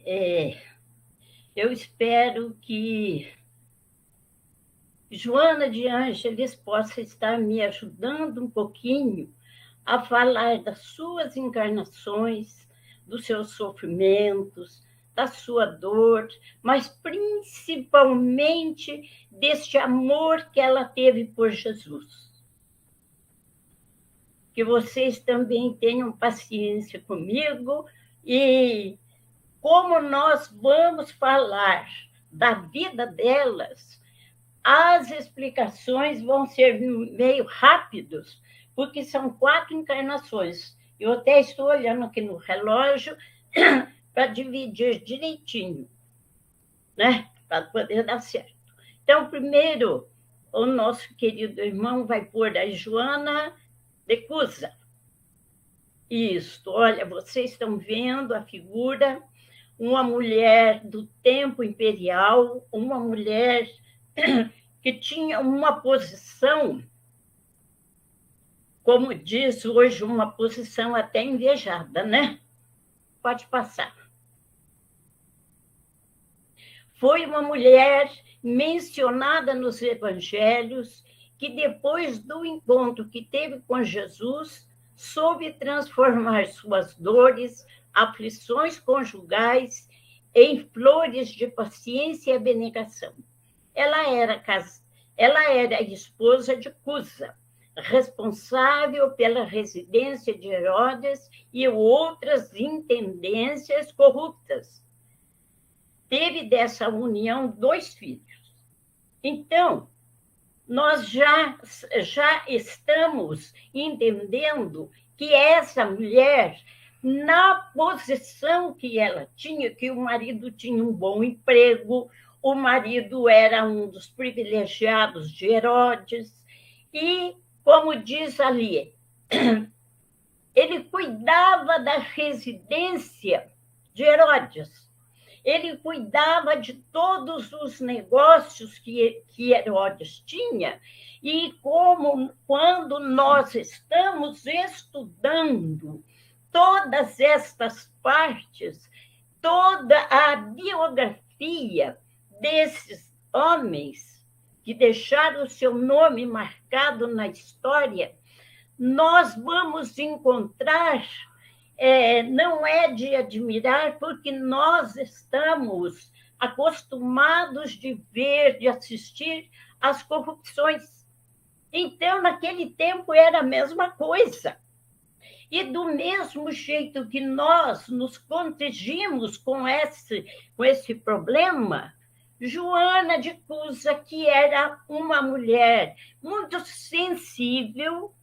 É, eu espero que Joana de Ângeles possa estar me ajudando um pouquinho a falar das suas encarnações, dos seus sofrimentos, da sua dor, mas principalmente deste amor que ela teve por Jesus. Que vocês também tenham paciência comigo e como nós vamos falar da vida delas, as explicações vão ser meio rápidas, porque são 4 encarnações. Eu até estou olhando aqui no relógio para dividir direitinho, né? Para poder dar certo. Então, primeiro, o nosso querido irmão vai pôr a Joana de Cusa. Isso, olha, vocês estão vendo a figura, uma mulher do tempo imperial, uma mulher que tinha uma posição, como diz hoje, uma posição até invejada, né? Pode passar. Foi uma mulher mencionada nos evangelhos que, depois do encontro que teve com Jesus, soube transformar suas dores, aflições conjugais em flores de paciência e abnegação. Ela era esposa de Cusa, responsável pela residência de Herodes e outras intendências corruptas. Teve dessa união 2 filhos. Então, nós já estamos entendendo que essa mulher, na posição que ela tinha, que o marido tinha um bom emprego, o marido era um dos privilegiados de Herodes, e, como diz ali, ele cuidava da residência de Herodes. Ele cuidava de todos os negócios que Herodes tinha, e quando nós estamos estudando todas estas partes, toda a biografia desses homens que deixaram o seu nome marcado na história, nós vamos encontrar, não é de admirar, porque nós estamos acostumados de ver, de assistir às corrupções. Então, naquele tempo, era a mesma coisa. E do mesmo jeito que nós nos contingimos com esse problema, Joana de Cusa, que era uma mulher muito sensível,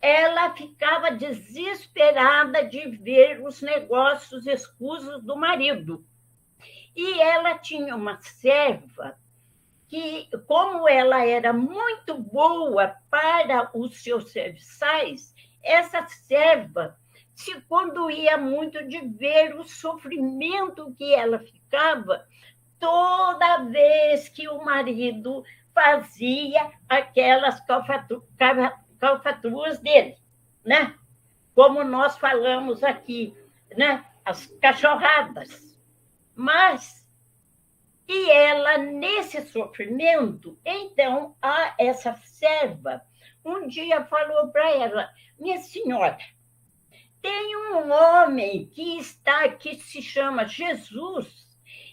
ela ficava desesperada de ver os negócios escusos do marido. E ela tinha uma serva que, como ela era muito boa para os seus serviçais, essa serva se condoía muito de ver o sofrimento que ela ficava toda vez que o marido fazia aquelas calfatruas dele, né? Como nós falamos aqui, né? As cachorradas. E ela, nesse sofrimento, então, essa serva, um dia falou para ela: minha senhora, tem um homem que se chama Jesus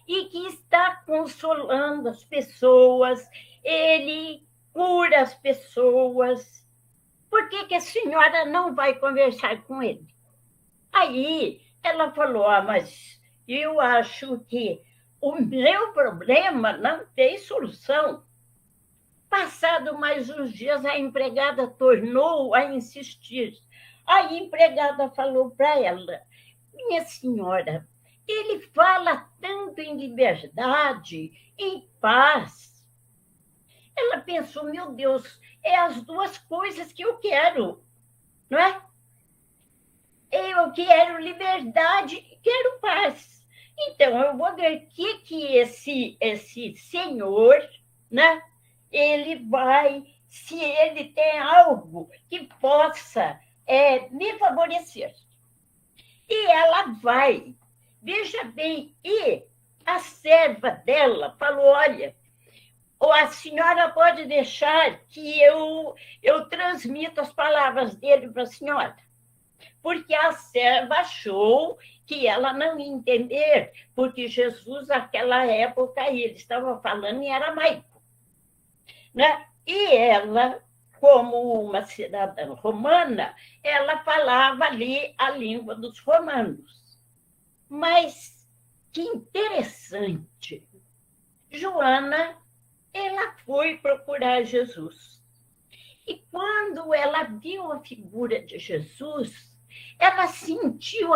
e que está consolando as pessoas, ele cura as pessoas. Por que a senhora não vai conversar com ele? Aí ela falou: mas eu acho que o meu problema não tem solução. Passado mais uns dias, a empregada tornou a insistir. A empregada falou para ela: minha senhora, ele fala tanto em liberdade, em paz. Ela pensou: meu Deus, é as 2 coisas que eu quero, não é? Eu quero liberdade e quero paz. Então, eu vou ver o que esse senhor, né? Ele vai, se ele tem algo que possa me favorecer. E ela vai Veja bem, e a serva dela falou, olha, a senhora pode deixar que eu transmito as palavras dele para a senhora. Porque a serva achou que ela não ia entender, porque Jesus, naquela época, ele estava falando em aramaico. Né? E ela, como uma cidadã romana, ela falava ali a língua dos romanos. Mas que interessante! Joana, ela foi procurar Jesus. E quando ela viu a figura de Jesus, ela sentiu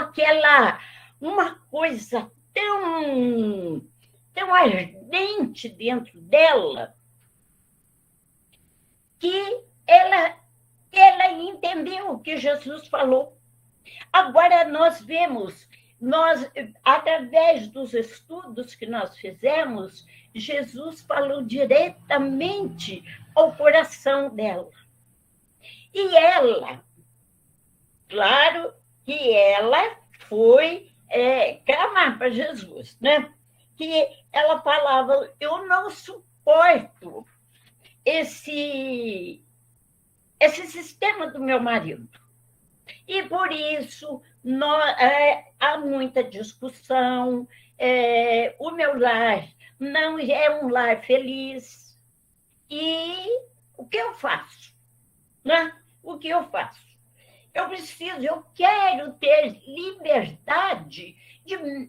uma coisa tão ardente dentro dela, que ela entendeu o que Jesus falou. Agora nós vemos, através dos estudos que nós fizemos, Jesus falou diretamente ao coração dela. E ela, claro que ela foi clamar para Jesus, né? Que ela falava, eu não suporto esse sistema do meu marido. E por isso há muita discussão, o meu lar não é um lar feliz. E o que eu faço? Né? O que eu faço? Eu quero ter liberdade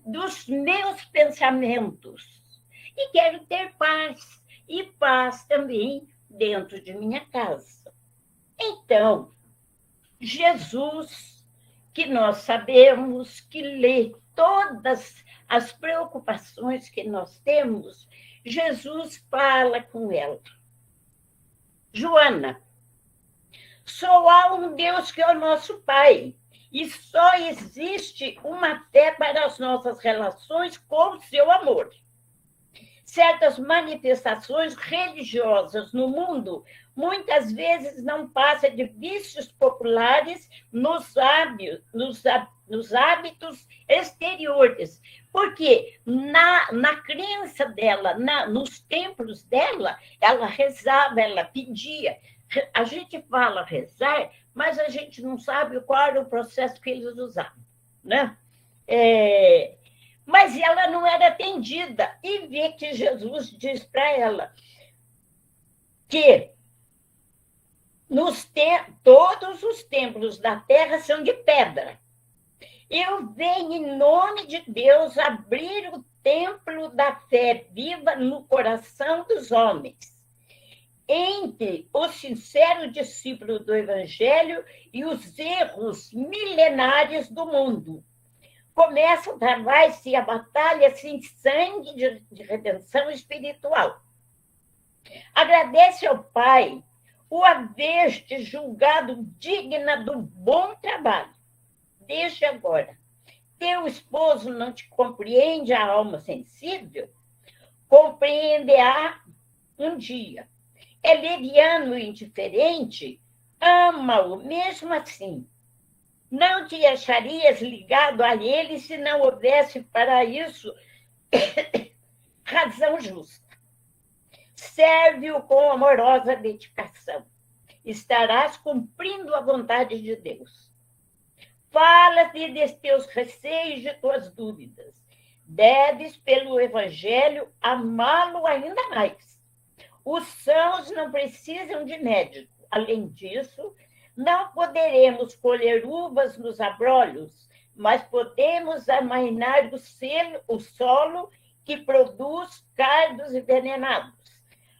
dos meus pensamentos. E quero ter paz. E paz também dentro de minha casa. Então, Jesus, que nós sabemos que lê todas as preocupações que nós temos, Jesus fala com ela. Joana, só há um Deus que é o nosso Pai, e só existe uma fé para as nossas relações com o seu amor. Certas manifestações religiosas no mundo muitas vezes não passam de vícios populares nos hábitos exteriores. Porque na crença dela, nos templos dela, ela rezava, ela pedia. A gente fala rezar, mas a gente não sabe qual era o processo que eles usavam. Né? Mas ela não era atendida. E vê que Jesus diz para ela que todos os templos da terra são de pedra. Eu venho, em nome de Deus, abrir o templo da fé viva no coração dos homens, entre o sincero discípulo do Evangelho e os erros milenares do mundo. Começa a travar-se a batalha sem sangue de redenção espiritual. Agradece ao Pai o haver-te julgado digna do bom trabalho. Desde agora, teu esposo não te compreende a alma sensível? Compreender-á um dia. É leviano e indiferente? Ama-o mesmo assim. Não te acharias ligado a ele se não houvesse para isso razão justa. Serve-o com amorosa dedicação. Estarás cumprindo a vontade de Deus. Fala-te de teus receios e de tuas dúvidas. Deves, pelo Evangelho, amá-lo ainda mais. Os sãos não precisam de médico. Além disso, não poderemos colher uvas nos abrolhos, mas podemos amainar o solo que produz cardos envenenados,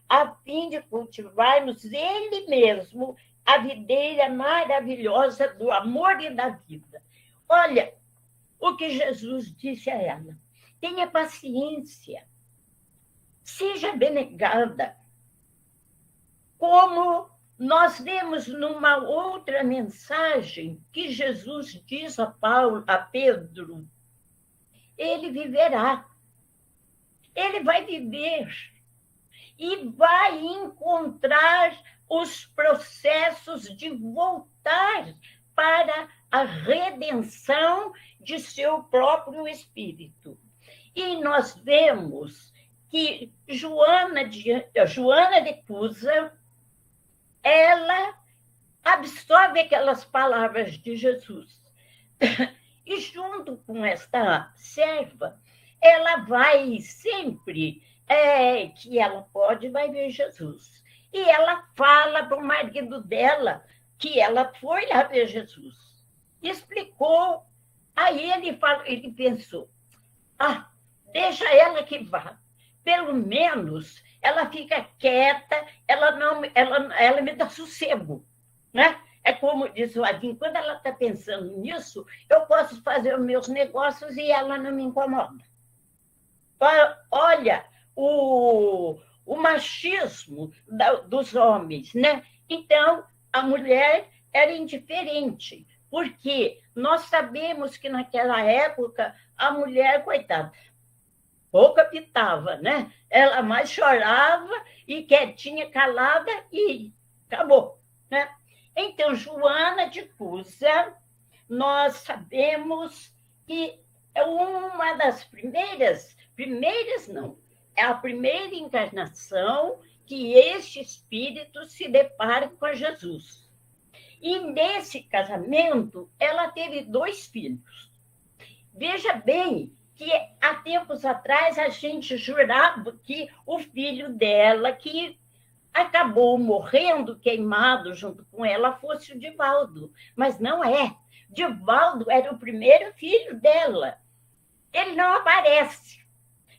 a fim de cultivarmos ele mesmo a videira maravilhosa do amor e da vida. Olha o que Jesus disse a ela. Tenha paciência. Seja abnegada. Como nós vemos numa outra mensagem que Jesus diz a Pedro, ele viverá. Ele vai viver e vai encontrar os processos de voltar para a redenção de seu próprio espírito. E nós vemos que Joana de Cusa, ela absorve aquelas palavras de Jesus. E junto com esta serva, ela vai sempre, que ela pode, vai ver Jesus. E ela fala para o marido dela que ela foi lá ver Jesus. Explicou. Aí ele pensou, deixa ela que vá. Pelo menos ela fica quieta, ela me dá sossego, né? É como diz o Adinho, quando ela está pensando nisso, eu posso fazer os meus negócios e ela não me incomoda. Olha, o machismo dos homens, né? Então, a mulher era indiferente, porque nós sabemos que naquela época a mulher, coitada, pouco pitava, né? Ela mais chorava e quietinha, calada e acabou, né? Então, Joana de Cusa, nós sabemos que é uma das primeiras não, é a primeira encarnação que este espírito se depara com Jesus. E nesse casamento, ela teve 2 filhos. Veja bem que há tempos atrás a gente jurava que o filho dela, que acabou morrendo queimado junto com ela, fosse o Divaldo. Mas não é. Divaldo era o primeiro filho dela. Ele não aparece.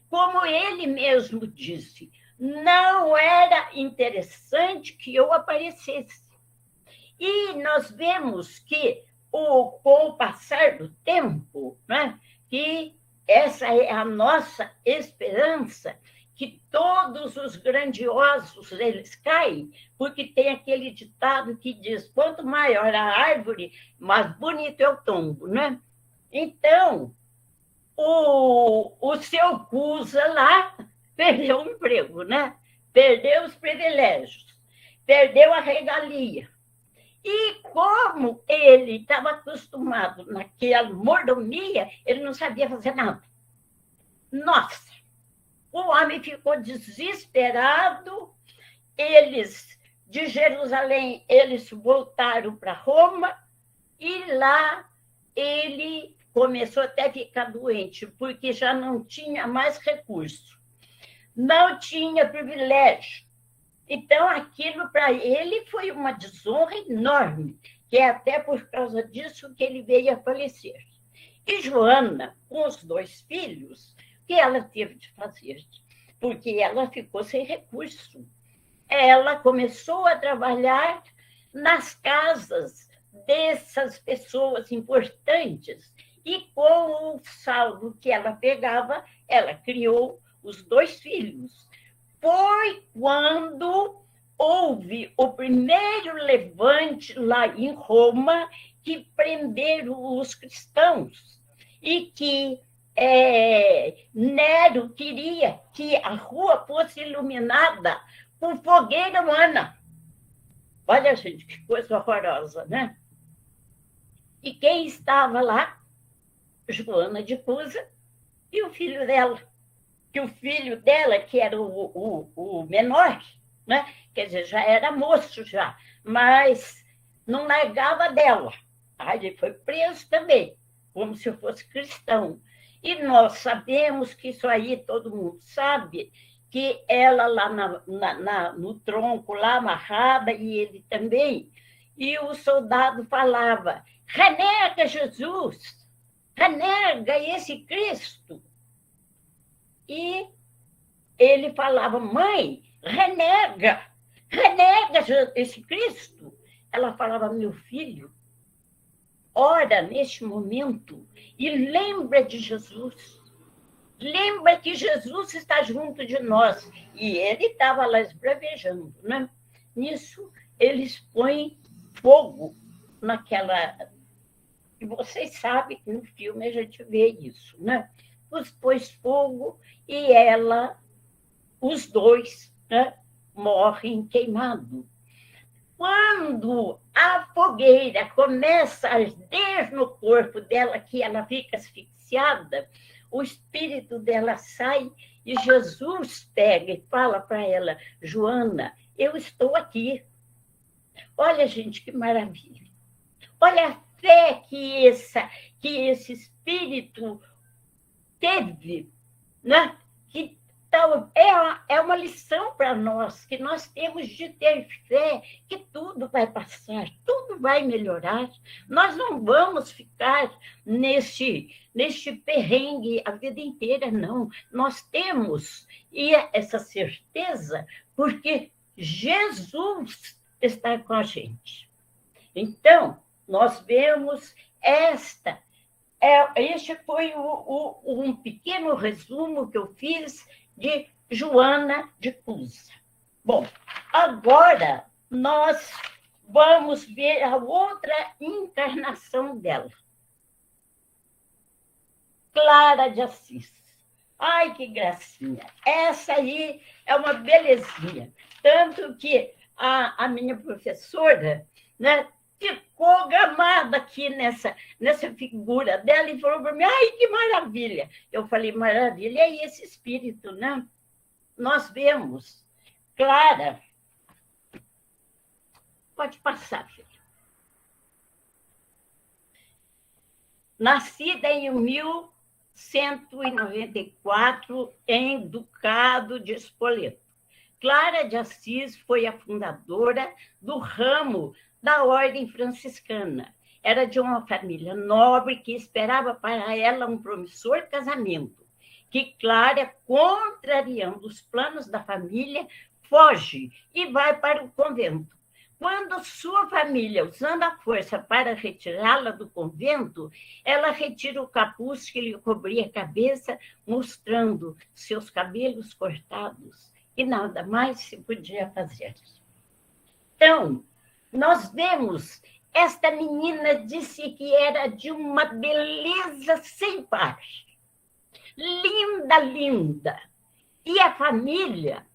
Como ele mesmo disse, não era interessante que eu aparecesse. E nós vemos que, com o passar do tempo, né, que essa é a nossa esperança, que todos os grandiosos eles caem, porque tem aquele ditado que diz, quanto maior a árvore, mais bonito é o tombo, né? Então, o seu Cusa lá perdeu o emprego, né? Perdeu os privilégios, perdeu a regalia. E como ele estava acostumado naquela mordomia, ele não sabia fazer nada. Nossa! O homem ficou desesperado, de Jerusalém, eles voltaram para Roma, e lá ele começou até a ficar doente, porque já não tinha mais recurso, não tinha privilégio. Então, aquilo para ele foi uma desonra enorme, que é até por causa disso que ele veio a falecer. E Joana, com os 2 filhos, o que ela teve de fazer? Porque ela ficou sem recurso. Ela começou a trabalhar nas casas dessas pessoas importantes, e com o saldo que ela pegava, ela criou os 2 filhos. Foi quando houve o primeiro levante lá em Roma, que prenderam os cristãos, e que Nero queria que a rua fosse iluminada com fogueira humana. Olha, gente, que coisa horrorosa, né? E quem estava lá? Joana de Cusa e o filho dela. Que o filho dela, que era o menor, né? Quer dizer, já era moço já, mas não largava dela. Aí ele foi preso também, como se fosse cristão. E nós sabemos que isso aí, todo mundo sabe, que ela lá no tronco, lá amarrada, e ele também, e o soldado falava, renega Jesus, renega esse Cristo. E ele falava, mãe, renega esse Cristo. Ela falava, meu filho, ora neste momento e lembra de Jesus. Lembra que Jesus está junto de nós. E ele estava lá esbravejando, né? Nisso, eles põem fogo naquela... E vocês sabem que no filme a gente vê isso, né? Pôs fogo e os 2, né, morrem queimados. Quando a fogueira começa a arder no corpo dela, que ela fica asfixiada, o espírito dela sai e Jesus pega e fala para ela: Joana, eu estou aqui. Olha, gente, que maravilha. Olha a fé que esse espírito teve, né? Que então, é uma lição para nós, que nós temos de ter fé, que tudo vai passar, tudo vai melhorar. Nós não vamos ficar neste perrengue a vida inteira, não. Nós temos essa certeza porque Jesus está com a gente. Então, nós vemos este foi um pequeno resumo que eu fiz de Joana de Cusa. Bom, agora nós vamos ver a outra encarnação dela. Clara de Assis. Ai, que gracinha! Essa aí é uma belezinha. Tanto que a minha professora, né, ficou gamada aqui nessa figura dela e falou para mim: ai, que maravilha! Eu falei: maravilha é esse espírito, né? Nós vemos Clara. Pode passar, filha. Nascida em 1194 em Ducado de Spoleto. Clara de Assis foi a fundadora do ramo da ordem franciscana. Era de uma família nobre que esperava para ela um promissor casamento, que Clara, contrariando os planos da família, foge e vai para o convento. Quando sua família, usando a força para retirá-la do convento, ela retira o capuz que lhe cobria a cabeça, mostrando seus cabelos cortados, e nada mais se podia fazer. Então, nós vemos, esta menina disse que era de uma beleza sem par. Linda, linda. E a família,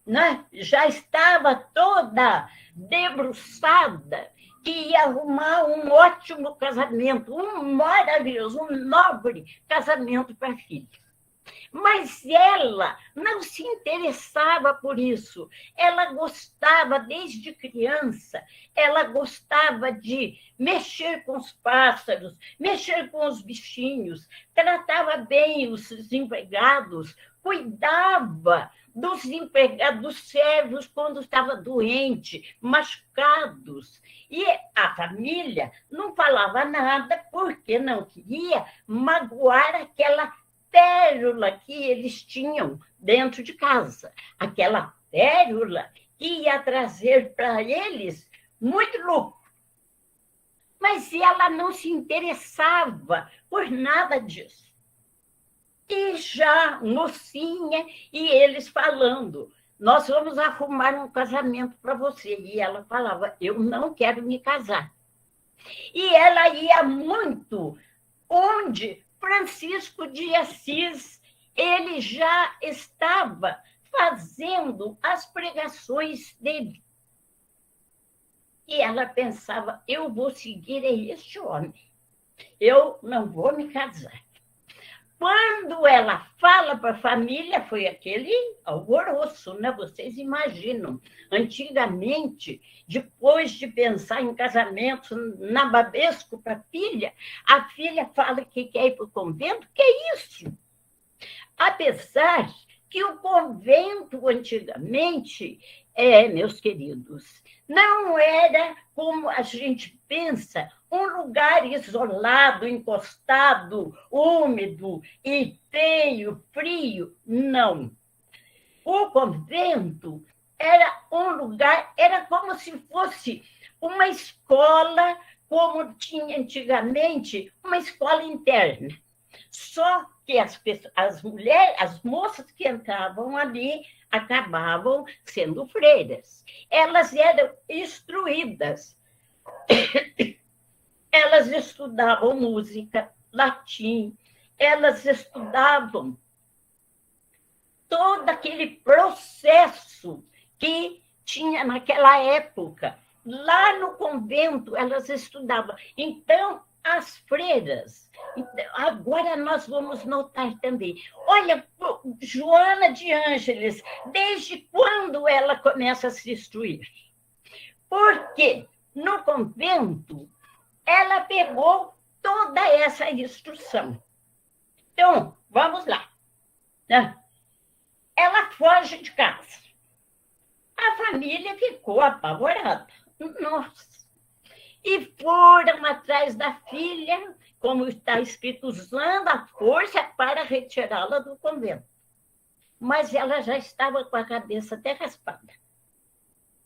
né, já estava toda debruçada que ia arrumar um ótimo casamento, um maravilhoso, um nobre casamento para a filha. Mas ela não se interessava por isso. Ela gostava, desde criança, ela gostava de mexer com os pássaros, mexer com os bichinhos, tratava bem os empregados, cuidava dos empregados, dos servos quando estava doente, machucados. E a família não falava nada porque não queria magoar aquela pérola que eles tinham dentro de casa, aquela pérola que ia trazer para eles muito lucro. Mas ela não se interessava por nada disso. E já mocinha, e eles falando: nós vamos arrumar um casamento para você. E ela falava: eu não quero me casar. E ela ia muito onde Francisco de Assis, ele já estava fazendo as pregações dele. E ela pensava: eu vou seguir este homem, eu não vou me casar. Quando ela fala para a família, foi aquele alvoroço, né? Vocês imaginam. Antigamente, depois de pensar em casamento nababesco para a filha fala que quer ir para o convento. Que é isso? Apesar que o convento, antigamente, meus queridos, não era como a gente pensa, um lugar isolado, encostado, úmido e feio, frio. Não. O convento era um lugar, era como se fosse uma escola, como tinha antigamente, uma escola interna. Só que as mulheres, as moças que entravam ali, acabavam sendo freiras. Elas eram instruídas. Elas estudavam música, latim, elas estudavam todo aquele processo que tinha naquela época lá no convento elas estudavam. Então, as freiras, agora nós vamos notar também. Olha, Joana de Ângeles, desde quando ela começa a se instruir? Porque no convento ela pegou toda essa instrução. Então, vamos lá. Ela foge de casa. A família ficou apavorada. Nossa! E foram atrás da filha, como está escrito, usando a força para retirá-la do convento. Mas ela já estava com a cabeça até raspada.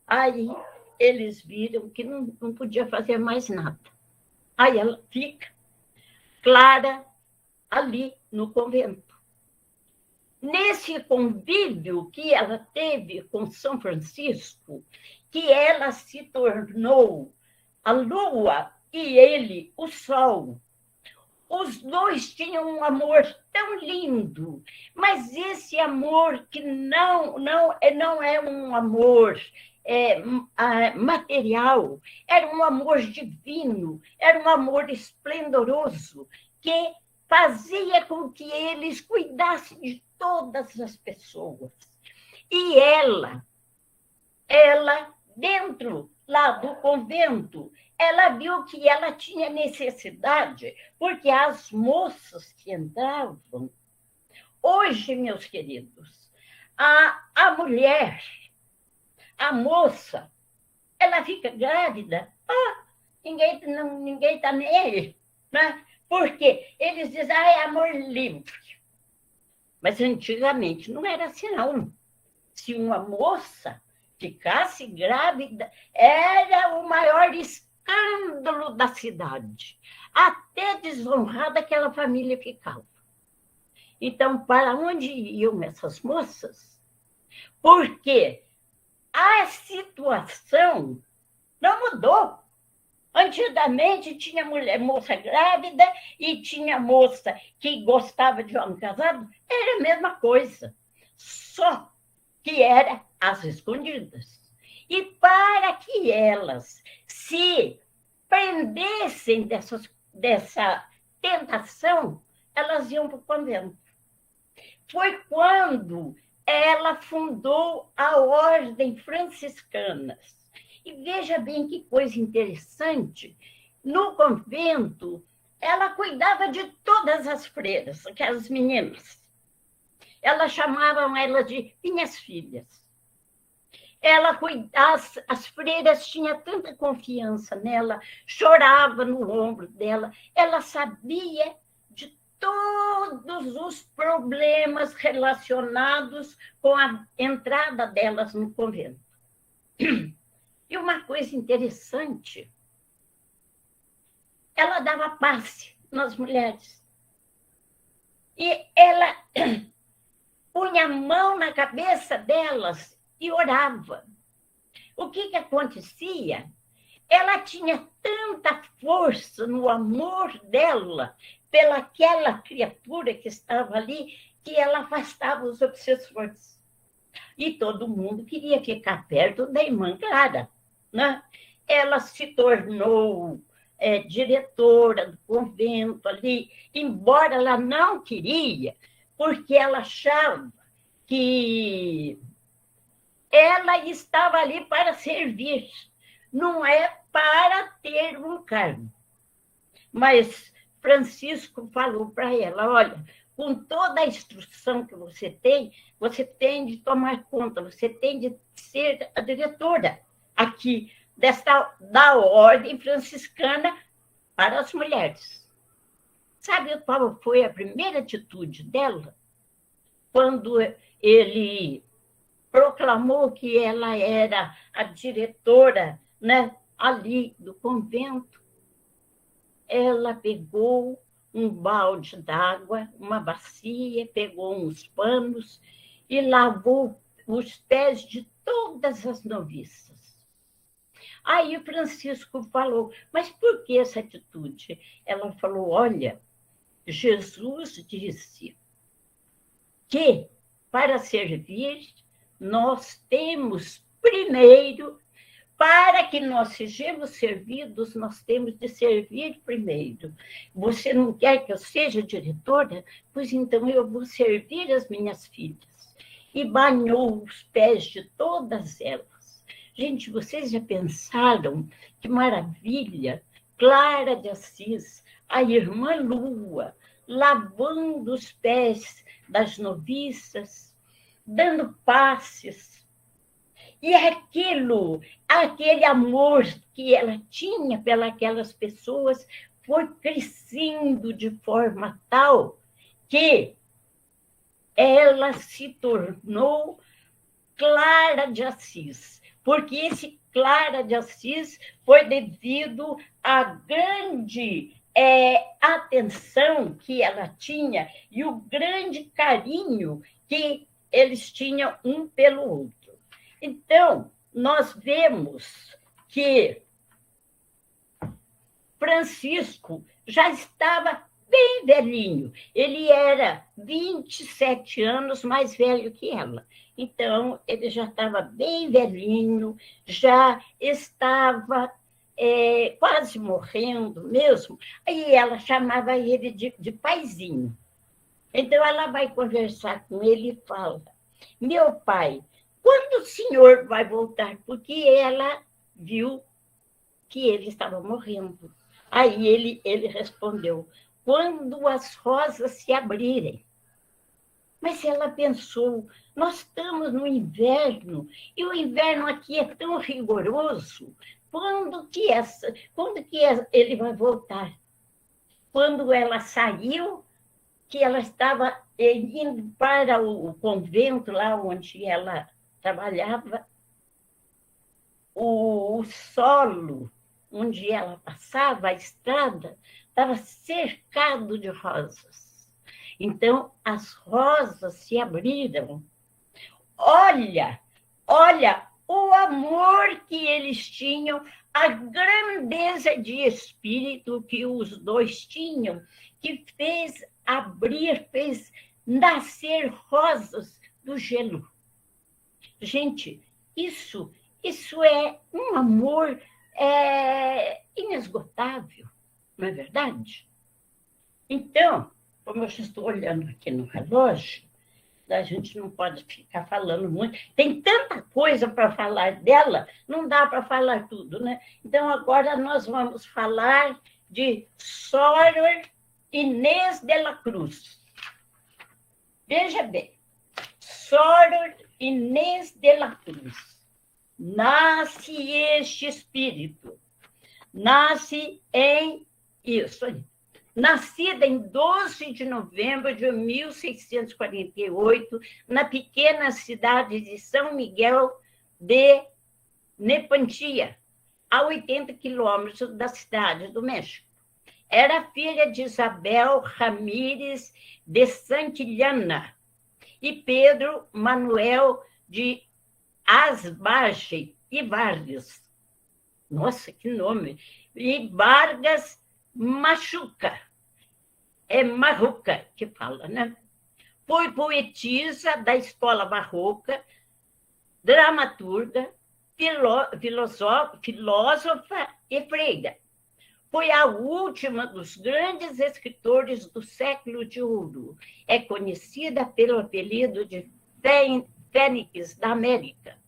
Aí eles viram que não podia fazer mais nada. Aí ela fica, Clara, ali no convento. Nesse convívio que ela teve com São Francisco, que ela se tornou a lua e ele o sol. Os dois tinham um amor tão lindo, mas esse amor que não é um amor material, era um amor divino, era um amor esplendoroso, que fazia com que eles cuidassem de todas as pessoas. E ela dentro lá do convento, ela viu que ela tinha necessidade, porque as moças que entravam, hoje, meus queridos, a mulher, a moça, ela fica grávida, ninguém está nem aí, né? Porque eles dizem, é amor livre. Mas antigamente não era assim, não. Se uma moça ficasse grávida, era o maior escândalo da cidade. Até desonrada aquela família ficava. Então, para onde iam essas moças? Porque a situação não mudou. Antigamente tinha moça grávida e tinha moça que gostava de homem casado, era a mesma coisa, só que era às escondidas. E para que elas se prendessem dessa tentação, elas iam para o convento. Foi quando ela fundou a Ordem Franciscana. E veja bem que coisa interessante, no convento, ela cuidava de todas as freiras, aquelas meninas. Elas chamavam elas de minhas filhas. As freiras tinham tanta confiança nela, chorava no ombro dela, ela sabia de todos os problemas relacionados com a entrada delas no convento. E uma coisa interessante, ela dava passe nas mulheres. E ela punha a mão na cabeça delas e orava. O que acontecia? Ela tinha tanta força no amor dela pelaquela criatura que estava ali, que ela afastava os obsessores. E todo mundo queria ficar perto da irmã Clara, né? Ela se tornou diretora do convento ali, embora ela não queria, porque ela achava que ela estava ali para servir, não é para ter um cargo. Mas Francisco falou para ela, olha, com toda a instrução que você tem de tomar conta, você tem de ser a diretora aqui da Ordem Franciscana para as mulheres. Sabe qual foi a primeira atitude dela? Quando ele proclamou que ela era a diretora, né, ali do convento, ela pegou um balde d'água, uma bacia, pegou uns panos e lavou os pés de todas as noviças. Aí Francisco falou, mas por que essa atitude? Ela falou, olha, Jesus disse que para servir nós temos primeiro Para que nós sejamos servidos, nós temos de servir primeiro. Você não quer que eu seja diretora? Pois então eu vou servir as minhas filhas. E banhou os pés de todas elas. Gente, vocês já pensaram que maravilha? Clara de Assis, a irmã Lua, lavando os pés das noviças, dando passes. E aquele amor que ela tinha pelas pessoas foi crescendo de forma tal que ela se tornou Clara de Assis, porque esse Clara de Assis foi devido à grande atenção que ela tinha e o grande carinho que eles tinham um pelo outro. Então, nós vemos que Francisco já estava bem velhinho. Ele era 27 anos mais velho que ela. Então, ele já estava bem velhinho, já estava quase morrendo mesmo. Aí ela chamava ele de paizinho. Então, ela vai conversar com ele e fala: meu pai, quando o senhor vai voltar? Porque ela viu que ele estava morrendo. Aí ele respondeu: quando as rosas se abrirem. Mas ela pensou: nós estamos no inverno, e o inverno aqui é tão rigoroso. Quando que ele vai voltar? Quando ela saiu, que ela estava indo para o convento, lá onde ela trabalhava, o solo onde ela passava, a estrada, estava cercado de rosas. Então, as rosas se abriram. Olha o amor que eles tinham, a grandeza de espírito que os dois tinham, que fez nascer rosas do gelo. Gente, isso é um amor inesgotável, não é verdade? Então, como eu já estou olhando aqui no relógio, a gente não pode ficar falando muito. Tem tanta coisa para falar dela, não dá para falar tudo, né? Então, agora nós vamos falar de Sor Inês de la Cruz. Veja bem, Sor Inês de la Cruz. Nasce este espírito. Nascida em 12 de novembro de 1648, na pequena cidade de São Miguel de Nepantia, a 80 quilômetros da cidade do México. Era filha de Isabel Ramírez de Santillana e Pedro Manuel de Asbage e Vargas. Nossa, que nome! E Vargas Machuca. É Marruca que fala, né? Foi poetisa da escola barroca, dramaturga, filósofa e freira. Foi a última dos grandes escritores do século de ouro. É conhecida pelo apelido de Fênix da América.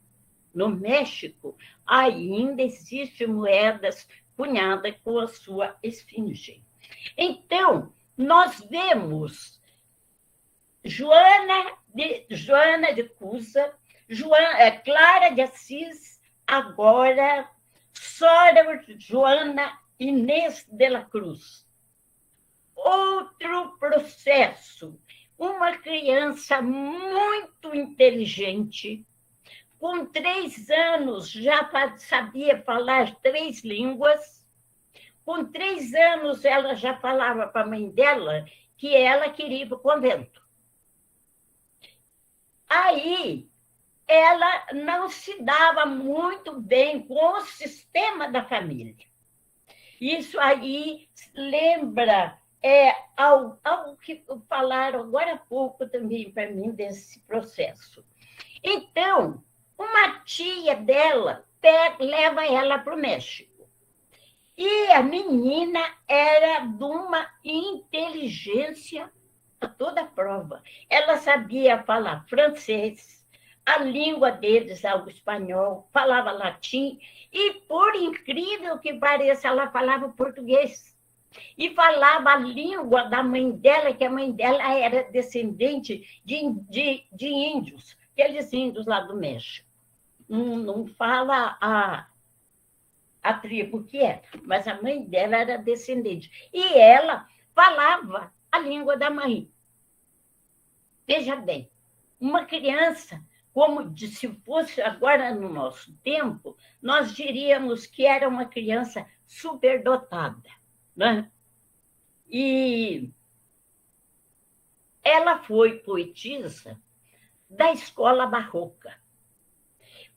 No México, ainda existem moedas cunhadas com a sua esfinge. Então, nós vemos Joana de Cusa, Clara de Assis, agora Sor Joana Inês de la Cruz. Outro processo, uma criança muito inteligente, com 3 anos já sabia falar 3 línguas. Com 3 anos, ela já falava para a mãe dela que ela queria ir para o convento. Aí, ela não se dava muito bem com o sistema da família. Isso aí lembra algo que falaram agora há pouco também para mim desse processo. Então, uma tia dela leva ela para o México. E a menina era de uma inteligência a toda prova. Ela sabia falar francês, a língua deles é o espanhol, falava latim, e, por incrível que pareça, ela falava português. E falava a língua da mãe dela, que a mãe dela era descendente de índios, aqueles índios lá do México. Não fala a tribo que era, mas a mãe dela era descendente. E ela falava a língua da mãe. Veja bem, uma criança, como se fosse agora no nosso tempo, nós diríamos que era uma criança superdotada, né? E ela foi poetisa da escola barroca.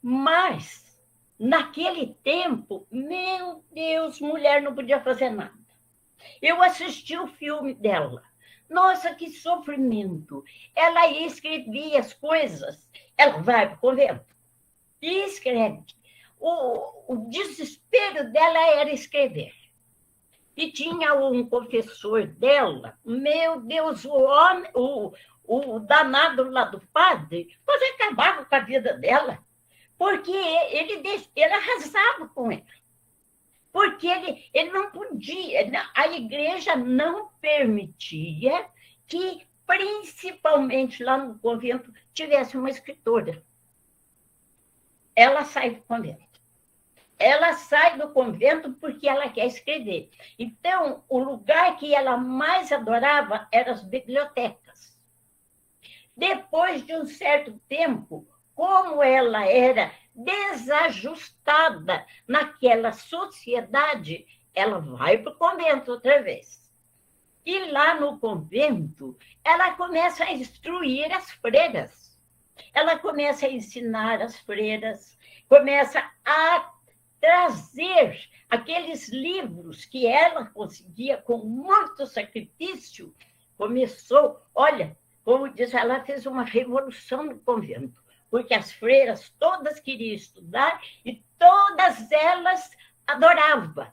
Mas, naquele tempo, meu Deus, mulher não podia fazer nada. Eu assisti o filme dela. Nossa, que sofrimento! Ela escrevia as coisas, ela vai para o convento e escreve. O desespero dela era escrever. E tinha um professor dela, meu Deus, o danado lá do padre, quase acabava com a vida dela, porque ele arrasava com ela. Porque ele não podia, a igreja não permitia que, principalmente lá no convento, tivesse uma escritora. Ela sai do convento. Ela sai do convento porque ela quer escrever. Então, o lugar que ela mais adorava eram as bibliotecas. Depois de um certo tempo, como ela era desajustada naquela sociedade, ela vai para o convento outra vez. E lá no convento, ela começa a instruir as freiras. Ela começa a ensinar as freiras, começa a trazer aqueles livros que ela conseguia com muito sacrifício. Começou, olha, como diz, ela fez uma revolução no convento, porque as freiras todas queriam estudar e todas elas adoravam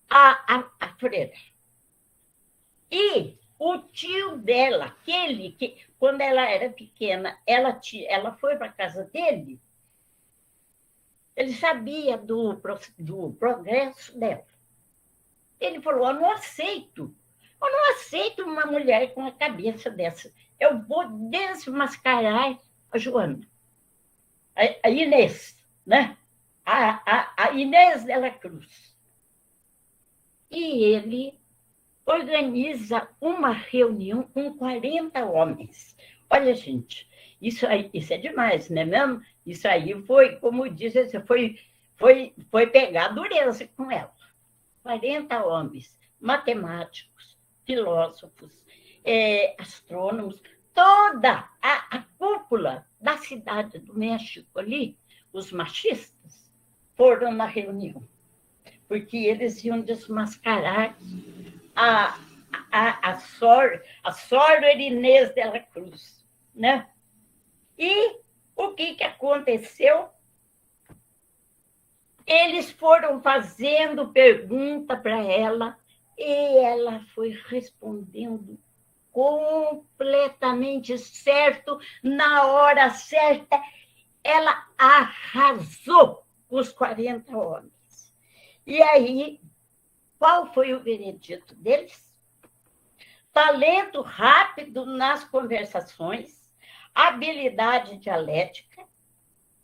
a freira. E o tio dela, aquele que, quando ela era pequena, ela foi para a casa dele, ele sabia do progresso dela. Ele falou, eu não aceito uma mulher com a cabeça dessa. Eu vou desmascarar a Joana, a Inês, né? A Inês de la Cruz. E ele organiza uma reunião com 40 homens. Olha, gente, isso é demais, não é mesmo? Isso aí foi, como diz, foi pegar dureza com ela. 40 homens, matemáticos, filósofos, astrônomos, toda a cúpula da cidade do México ali, os machistas, foram na reunião, porque eles iam desmascarar a Sor Inês de la Cruz, né? E o que aconteceu? Eles foram fazendo pergunta para ela e ela foi respondendo completamente certo, na hora certa. Ela arrasou com os 40 homens. E aí, qual foi o veredito deles? Talento rápido nas conversações, habilidade dialética,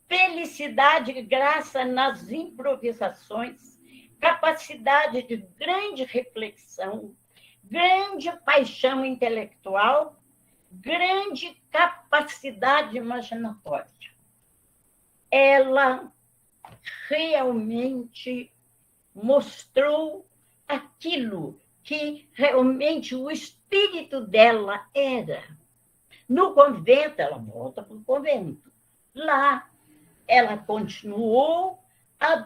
felicidade e graça nas improvisações, capacidade de grande reflexão, grande paixão intelectual, grande capacidade imaginatória. Ela realmente mostrou aquilo que realmente o espírito dela era. No convento, ela volta para o convento. Lá, ela continuou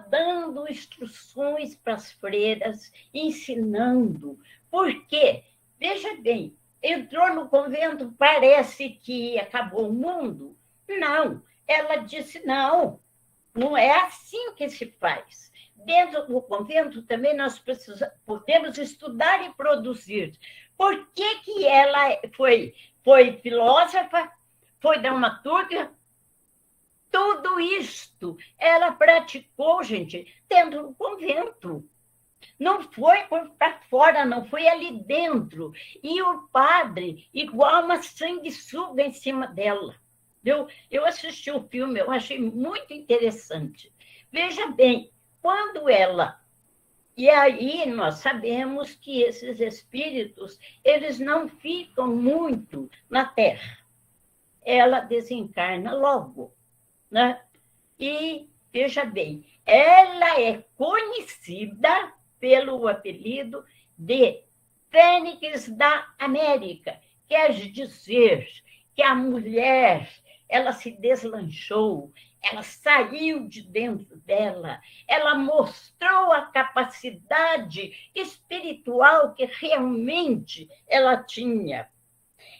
dando instruções para as freiras, ensinando. Por quê? Veja bem, entrou no convento, parece que acabou o mundo. Não, ela disse não. Não é assim que se faz. Dentro do convento também nós podemos estudar e produzir. Por que ela foi filósofa, foi dramaturga? Tudo isto ela praticou, gente, dentro do convento. Não foi para fora, não foi ali dentro. E o padre, igual uma sanguessuga em cima dela. Eu assisti o filme, eu achei muito interessante. Veja bem, quando ela... E aí nós sabemos que esses espíritos, eles não ficam muito na Terra. Ela desencarna logo, né? E, veja bem, ela é conhecida pelo apelido de Fênix da América. Quer dizer que a mulher, ela se deslanchou, ela saiu de dentro dela, ela mostrou a capacidade espiritual que realmente ela tinha.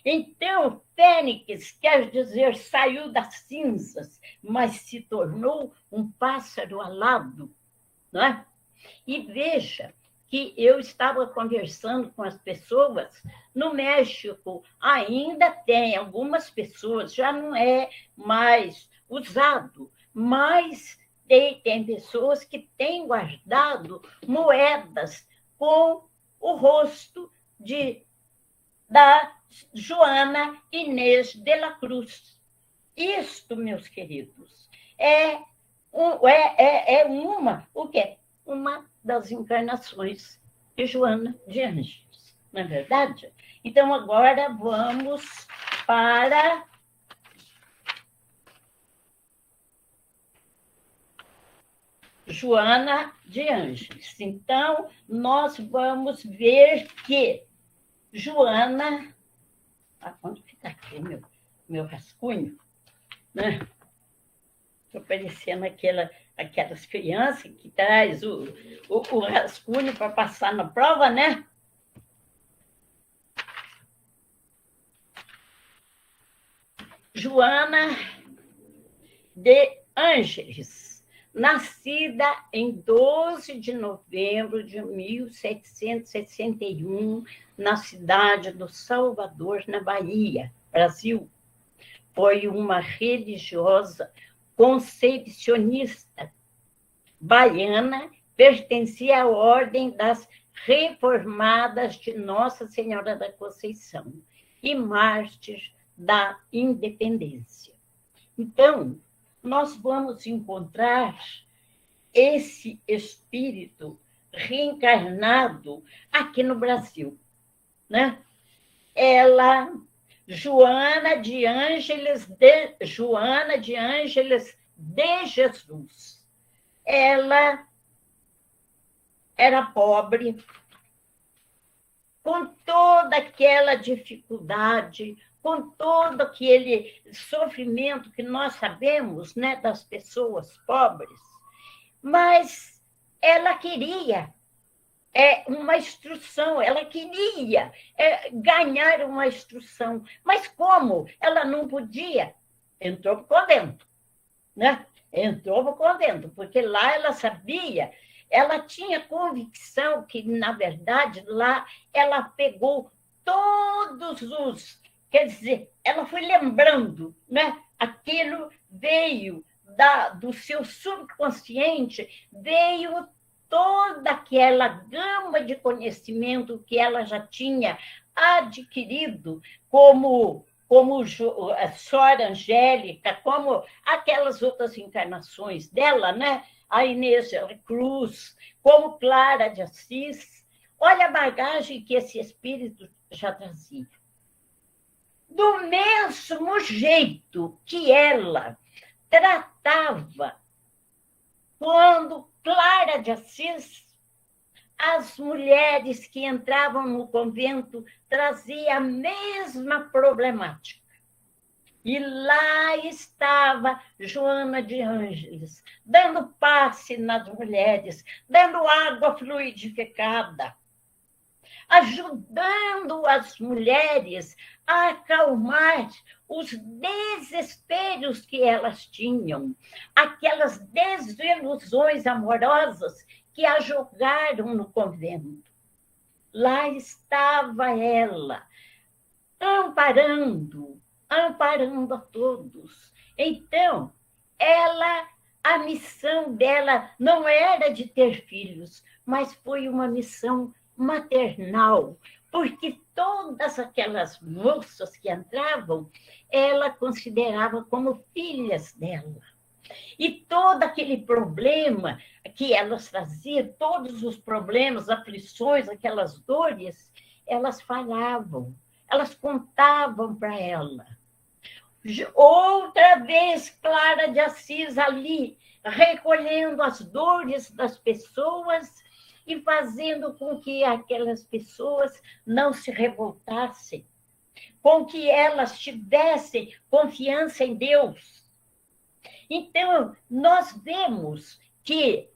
Então, Fênix quer dizer saiu das cinzas, mas se tornou um pássaro alado, não é? E veja que eu estava conversando com as pessoas no México, ainda tem algumas pessoas, já não é mais usado, mas tem pessoas que têm guardado moedas com o rosto da Joana Inês de la Cruz. Isto, meus queridos, é o quê? Uma das encarnações de Joana de Ângeles, não é verdade? Então, agora vamos para Joana de Ângeles. Então, nós vamos ver que Joana... Onde fica aqui meu rascunho? Né? Estou parecendo aquelas crianças que traz o rascunho para passar na prova, né? Joana de Ângeles, nascida em 12 de novembro de 1761, na cidade do Salvador, na Bahia, Brasil. Foi uma religiosa concepcionista baiana, pertencia à Ordem das Reformadas de Nossa Senhora da Conceição e mártir da Independência. Então, nós vamos encontrar esse espírito reencarnado aqui no Brasil, né? Ela, Joana de Ângeles de Jesus. Ela era pobre, com toda aquela dificuldade, com todo aquele sofrimento que nós sabemos, né, das pessoas pobres, mas ela queria uma instrução, ela queria ganhar uma instrução. Mas como? Ela não podia. Entrou para o convento, né? Entrou para o convento, porque lá ela sabia, ela tinha convicção que, na verdade, lá ela pegou todos os... Quer dizer, ela foi lembrando, né? Aquilo veio do seu subconsciente, veio toda aquela gama de conhecimento que ela já tinha adquirido como a Sora Angélica, como aquelas outras encarnações dela, né? A Inês de la Cruz, como Clara de Assis. Olha a bagagem que esse espírito já trazia. Do mesmo jeito que ela tratava quando Clara de Assis, as mulheres que entravam no convento traziam a mesma problemática. E lá estava Joana de Ângeles, dando passe nas mulheres, dando água fluidificada. ajudando as mulheres a acalmar os desesperos que elas tinham, aquelas desilusões amorosas que a jogaram no convento. Lá estava ela, amparando a todos. Então, a missão dela não era de ter filhos, mas foi uma missão maternal, porque todas aquelas moças que entravam, ela considerava como filhas dela. E todo aquele problema que elas traziam, todos os problemas, aflições, aquelas dores, elas falavam, elas contavam para ela. Outra vez, Clara de Assis ali, recolhendo as dores das pessoas e fazendo com que aquelas pessoas não se revoltassem, com que elas tivessem confiança em Deus. Então, nós vemos que,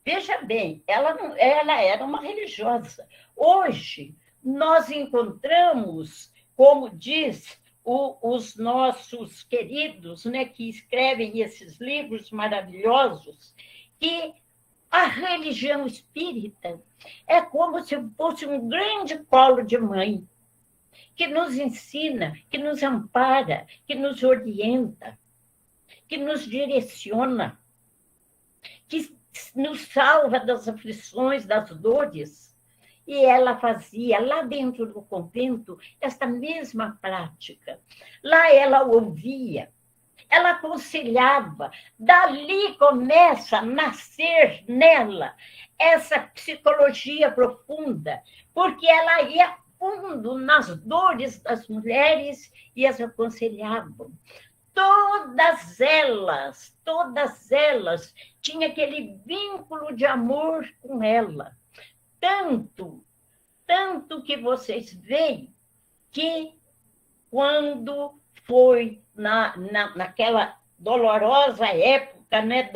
veja bem, ela era uma religiosa. Hoje, nós encontramos, como diz os nossos queridos, né, que escrevem esses livros maravilhosos, que a religião espírita é como se fosse um grande colo de mãe, que nos ensina, que nos ampara, que nos orienta, que nos direciona, que nos salva das aflições, das dores. E ela fazia, lá dentro do convento, esta mesma prática. Lá ela ouvia, ela aconselhava. Dali começa a nascer nela essa psicologia profunda, porque ela ia fundo nas dores das mulheres e as aconselhava. Todas elas tinham aquele vínculo de amor com ela. Tanto que vocês veem que quando foi naquela dolorosa época, né,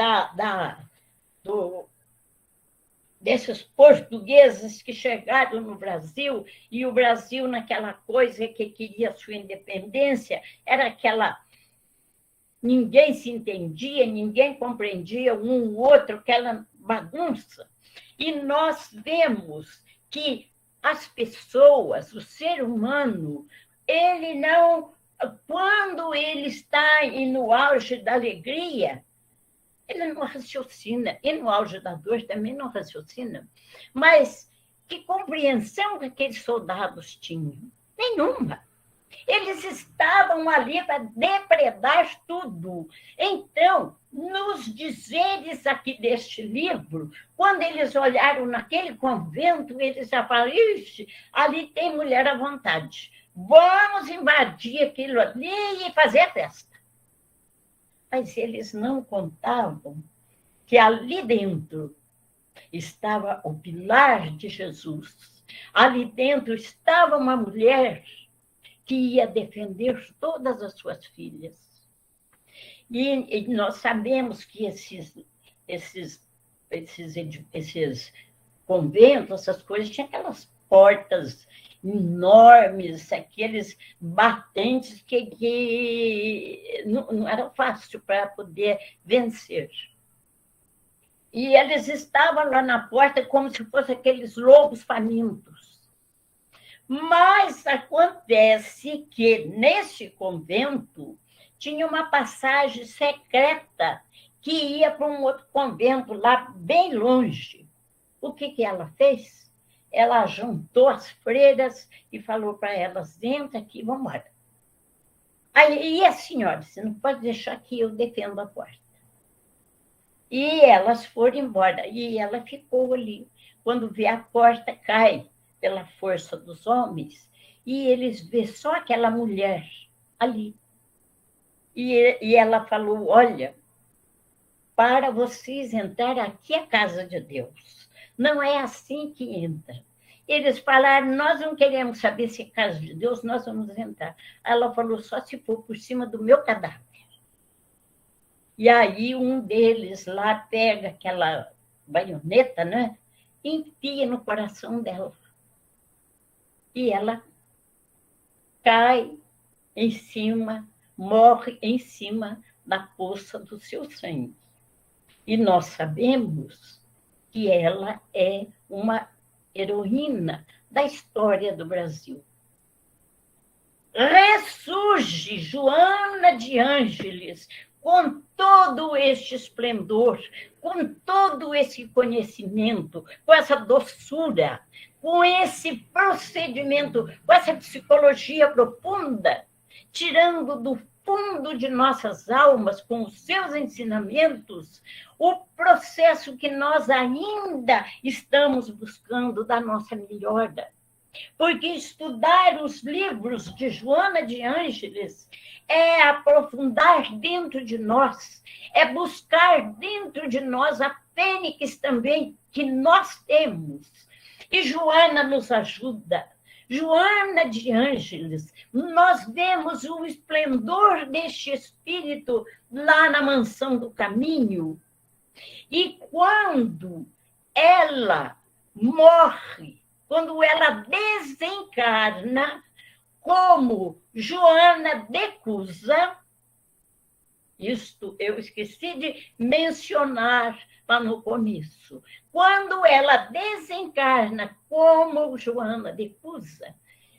desses portugueses que chegaram no Brasil, e o Brasil, naquela coisa que queria sua independência, era aquela... Ninguém se entendia, ninguém compreendia um ou outro, aquela bagunça. E nós vemos que as pessoas, o ser humano, ele não... Quando ele está no auge da alegria, ele não raciocina, e no auge da dor também não raciocina. Mas que compreensão que aqueles soldados tinham? Nenhuma. Eles estavam ali para depredar tudo. Então, nos dizeres aqui deste livro, quando eles olharam naquele convento, eles já falaram, ixi, ali tem mulher à vontade. Vamos invadir aquilo ali e fazer a festa. Mas eles não contavam que ali dentro estava o pilar de Jesus. Ali dentro estava uma mulher que ia defender todas as suas filhas. E nós sabemos que esses conventos, essas coisas, tinham aquelas portas enormes, aqueles batentes que não era fácil para poder vencer. E eles estavam lá na porta como se fossem aqueles lobos famintos. Mas acontece que, nesse convento, tinha uma passagem secreta que ia para um outro convento lá bem longe. O que ela fez? Ela juntou as freiras e falou para elas, entra aqui, vamos embora. Aí, e a senhora, você não pode deixar que eu defenda a porta. E elas foram embora, e ela ficou ali. Quando vê a porta, cai pela força dos homens, e eles vê só aquela mulher ali. E ela falou, olha, para vocês entrar aqui é a casa de Deus. Não é assim que entra. Eles falaram, nós não queremos saber se é casa de Deus, nós vamos entrar. Ela falou, só se for por cima do meu cadáver. E aí um deles lá pega aquela baioneta, né? E enfia no coração dela. e ela cai em cima, morre em cima da poça do seu sangue. E nós sabemos que ela é uma heroína da história do Brasil. Ressurge Joana de Ângeles com todo este esplendor, com todo esse conhecimento, com essa doçura, com esse procedimento, com essa psicologia profunda, tirando do fundo de nossas almas, com os seus ensinamentos, o processo que nós ainda estamos buscando da nossa melhora. Porque estudar os livros de Joana de Ângeles é aprofundar dentro de nós, é buscar dentro de nós a fênix também que nós temos. E Joana nos ajuda. Joana de Ângeles, nós vemos o esplendor deste espírito lá na Mansão do Caminho. E quando ela morre, quando ela desencarna como Joana de Cusa, isto eu esqueci de mencionar lá no começo. Quando ela desencarna como Joana de Cusa,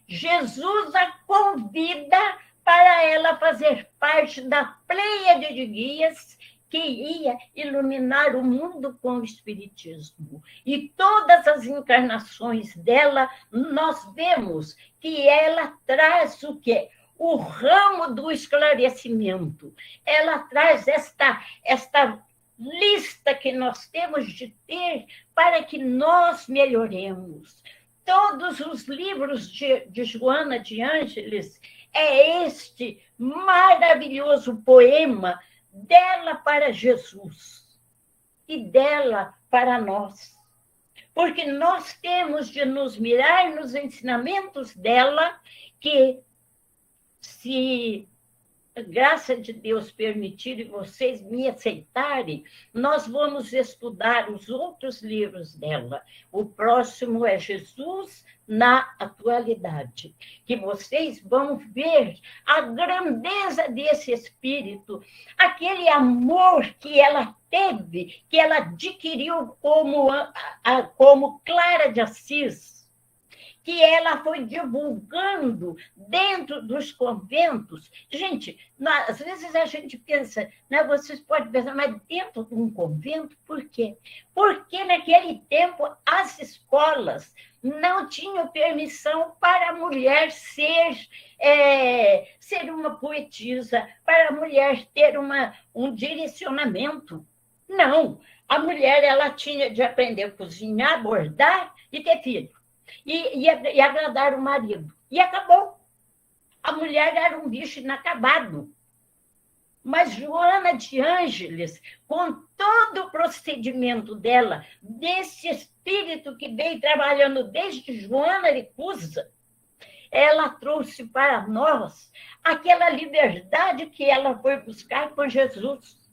Jesus a convida para ela fazer parte da pleiade de guias que ia iluminar o mundo com o Espiritismo. E todas as encarnações dela, nós vemos que ela traz o quê? O ramo do esclarecimento. Ela traz esta lista que nós temos de ter para que nós melhoremos. Todos os livros de Joana de Ângeles é este maravilhoso poema dela para Jesus e dela para nós. Porque nós temos de nos mirar nos ensinamentos dela, que, se a graça de Deus permitir e vocês me aceitarem, nós vamos estudar os outros livros dela. O próximo é Jesus na Atualidade, que vocês vão ver a grandeza desse espírito, aquele amor que ela teve, que ela adquiriu como Clara de Assis, que ela foi divulgando dentro dos conventos. Gente, às vezes a gente pensa, né, vocês podem pensar, mas dentro de um convento, por quê? Porque naquele tempo as escolas não tinham permissão para a mulher ser uma poetisa, para a mulher ter um direcionamento. Não, a mulher ela tinha de aprender a cozinhar, bordar e ter filho. E agradar o marido. E acabou. A mulher era um bicho inacabado. Mas Joana de Ângeles, com todo o procedimento dela, desse espírito que veio trabalhando desde Joana de Cusa, ela trouxe para nós aquela liberdade que ela foi buscar com Jesus.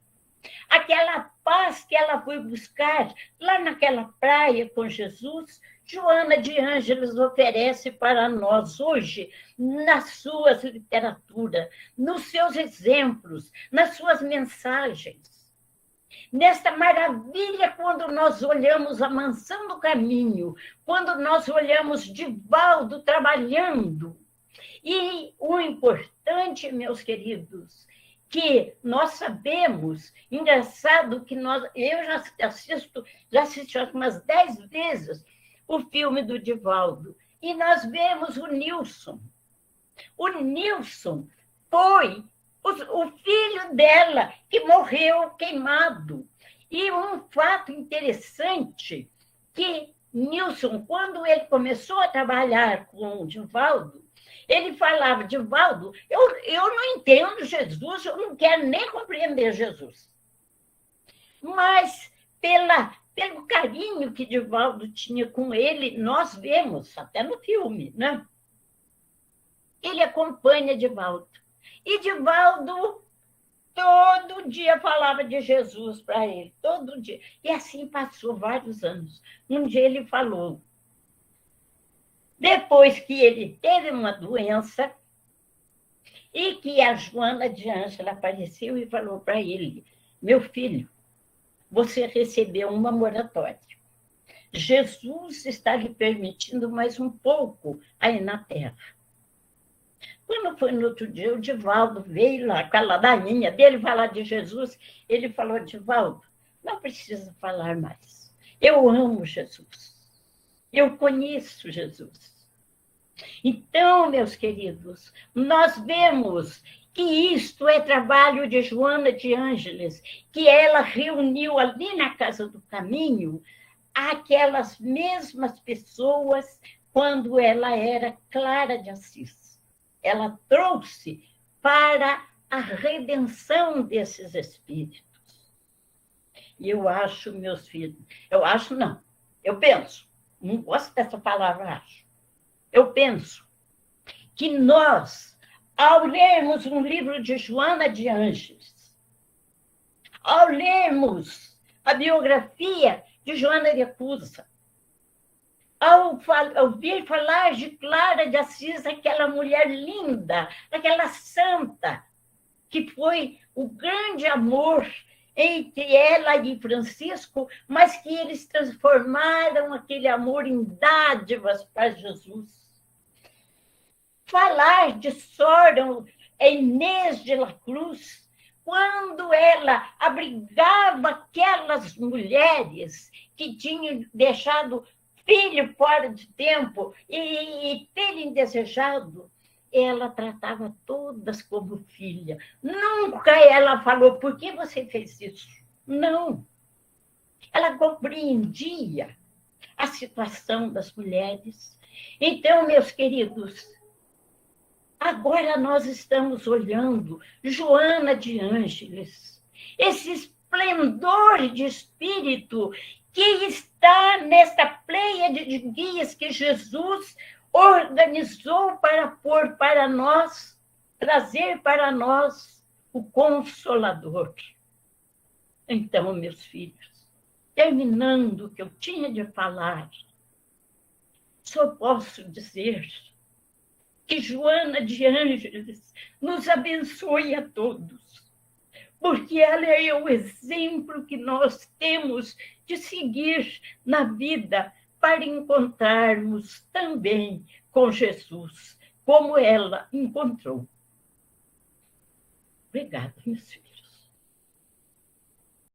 Aquela paz que ela foi buscar lá naquela praia com Jesus, Joana de Ângeles oferece para nós hoje, nas suas literaturas, nos seus exemplos, nas suas mensagens. Nesta maravilha, quando nós olhamos a Mansão do Caminho, quando nós olhamos Divaldo trabalhando. E o importante, meus queridos, que nós sabemos, engraçado que eu já assisti umas 10 vezes o filme do Divaldo, e nós vemos o Nilson. O Nilson foi o filho dela, que morreu queimado. E um fato interessante, que Nilson, quando ele começou a trabalhar com o Divaldo, ele falava, Divaldo, eu não entendo Jesus, eu não quero nem compreender Jesus. Mas pelo carinho que Divaldo tinha com ele, nós vemos, até no filme, né? Ele acompanha Divaldo. E Divaldo todo dia falava de Jesus para ele, todo dia. E assim passou vários anos. Um dia ele falou, Depois que ele teve uma doença, e que a Joana de Ângela apareceu e falou para ele: meu filho, você recebeu uma moratória. Jesus está lhe permitindo mais um pouco aí na terra. Quando foi no outro dia, o Divaldo veio lá com a ladainha dele falar de Jesus. Ele falou: Divaldo, não precisa falar mais. Eu amo Jesus. Eu conheço Jesus. Então, meus queridos, nós vemos que isto é trabalho de Joana de Ângeles, que ela reuniu ali na Casa do Caminho aquelas mesmas pessoas quando ela era Clara de Assis. Ela trouxe para a redenção desses espíritos. E eu acho, meus filhos, eu acho não, eu penso, não gosto dessa palavra acho, eu penso que nós, ao lermos um livro de Joana de Ângeles, ao lermos a biografia de Joana de Cusa, ao ouvir falar de Clara de Assis, aquela mulher linda, aquela santa, que foi o grande amor entre ela e Francisco, mas que eles transformaram aquele amor em dádivas para Jesus. Falar de Sor Inês de la Cruz, quando ela abrigava aquelas mulheres que tinham deixado filho fora de tempo e terem desejado, ela tratava todas como filha. Nunca ela falou: por que você fez isso? Não. Ela compreendia a situação das mulheres. Então, meus queridos, agora nós estamos olhando Joana de Ângeles, esse esplendor de espírito que está nesta pleiade de guias que Jesus organizou para pôr para nós, trazer para nós o Consolador. Então, meus filhos, terminando o que eu tinha de falar, só posso dizer que Joana de Ângeles nos abençoe a todos, porque ela é o exemplo que nós temos de seguir na vida para encontrarmos também com Jesus, como ela encontrou. Obrigada, meus filhos.